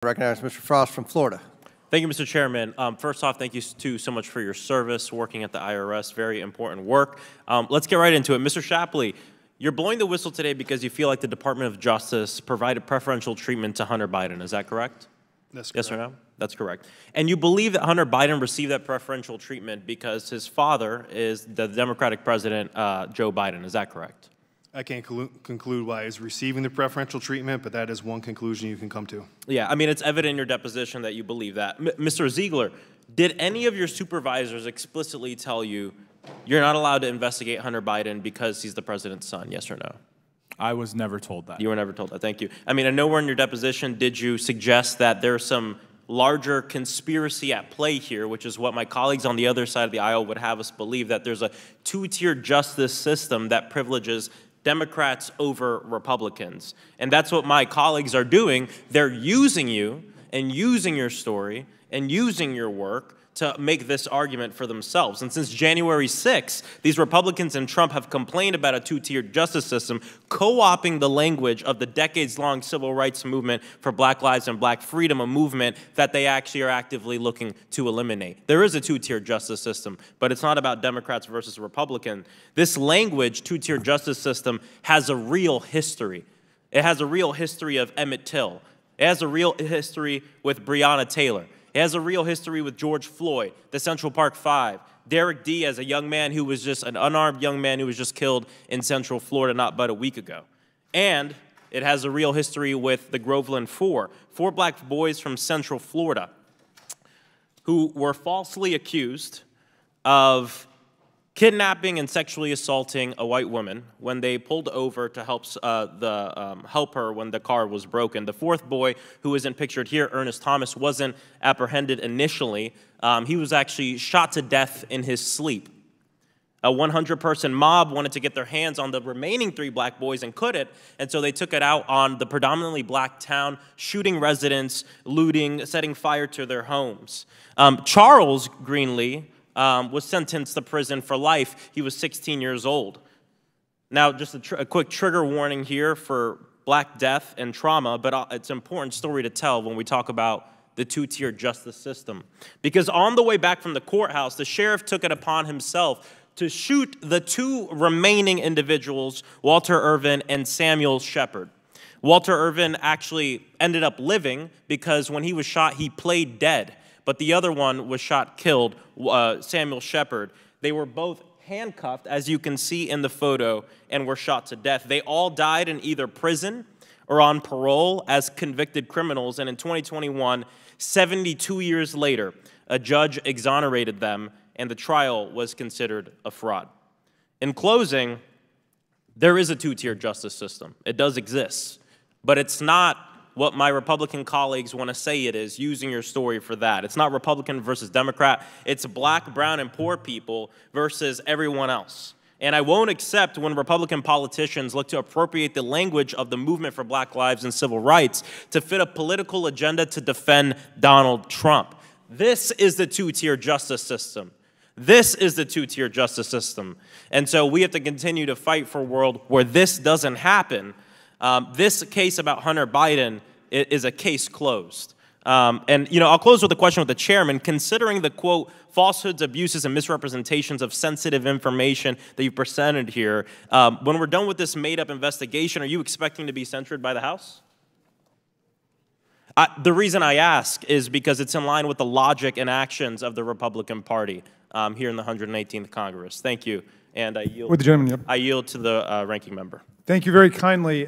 I recognize Mr. Frost from Florida. Thank you, Mr. Chairman. First off, thank you so much for your service working at the IRS. Very important work. Let's get right into it. Mr. Shapley, you're blowing the whistle today because you feel like the Department of Justice provided preferential treatment to Hunter Biden. Is that correct? That's correct. Yes or no? That's correct. And you believe that Hunter Biden received that preferential treatment because his father is the Democratic President, Joe Biden. Is that correct? I can't conclude why he's receiving the preferential treatment, but that is one conclusion you can come to. Yeah, I mean, it's evident in your deposition that you believe that. Mr. Ziegler, did any of your supervisors explicitly tell you you're not allowed to investigate Hunter Biden because he's the president's son, yes or no? I was never told that. You were never told that, thank you. I mean, I know we're in your deposition, did you suggest that there's some larger conspiracy at play here, which is what my colleagues on the other side of the aisle would have us believe, that there's a two-tier justice system that privileges Democrats over Republicans. And that's what my colleagues are doing. They're using you and using your story and using your work to make this argument for themselves. And since January 6th, these Republicans and Trump have complained about a two-tier justice system, co-opting the language of the decades-long civil rights movement for Black lives and Black freedom, a movement that they actually are actively looking to eliminate. There is a two-tier justice system, but it's not about Democrats versus Republicans. This language, two-tier justice system, has a real history. It has a real history of Emmett Till. It has a real history with Breonna Taylor. It has a real history with George Floyd, the Central Park Five, Derek Diaz, a young man who was just an unarmed young man who was just killed in Central Florida not but a week ago. And it has a real history with the Groveland Four Black boys from Central Florida who were falsely accused of kidnapping and sexually assaulting a white woman when they pulled over to help her when the car was broken. The fourth boy, who isn't pictured here, Ernest Thomas, wasn't apprehended initially. He was actually shot to death in his sleep. A 100-person mob wanted to get their hands on the remaining 3 black boys and couldn't, and so they took it out on the predominantly black town, shooting residents, looting, setting fire to their homes. Charles Greenlee was sentenced to prison for life. He was 16 years old. Now, just a quick trigger warning here for Black death and trauma, but it's an important story to tell when we talk about the two-tier justice system. Because on the way back from the courthouse, the sheriff took it upon himself to shoot the 2 remaining individuals, Walter Irvin and Samuel Shepard. Walter Irvin actually ended up living because when he was shot, he played dead. But the other one was shot, killed, Samuel Shepard. They were both handcuffed, as you can see in the photo, and were shot to death. They all died in either prison or on parole as convicted criminals. And in 2021, 72 years later, a judge exonerated them, and the trial was considered a fraud. In closing, there is a two-tier justice system. It does exist, but it's not what my Republican colleagues want to say it is, using your story for that. It's not Republican versus Democrat. It's black, brown, and poor people versus everyone else. And I won't accept when Republican politicians look to appropriate the language of the movement for Black lives and civil rights to fit a political agenda to defend Donald Trump. This is the two-tier justice system. This is the two-tier justice system. And so we have to continue to fight for a world where this doesn't happen. This case about Hunter Biden is a case closed. And, I'll close with a question with the chairman. Considering the, quote, falsehoods, abuses, and misrepresentations of sensitive information that you presented here, when we're done with this made-up investigation, are you expecting to be censured by the House? The reason I ask is because it's in line with the logic and actions of the Republican Party here in the 118th Congress. Thank you. And I yield, With the gentleman, yep. I yield to the ranking member. Thank you very kindly.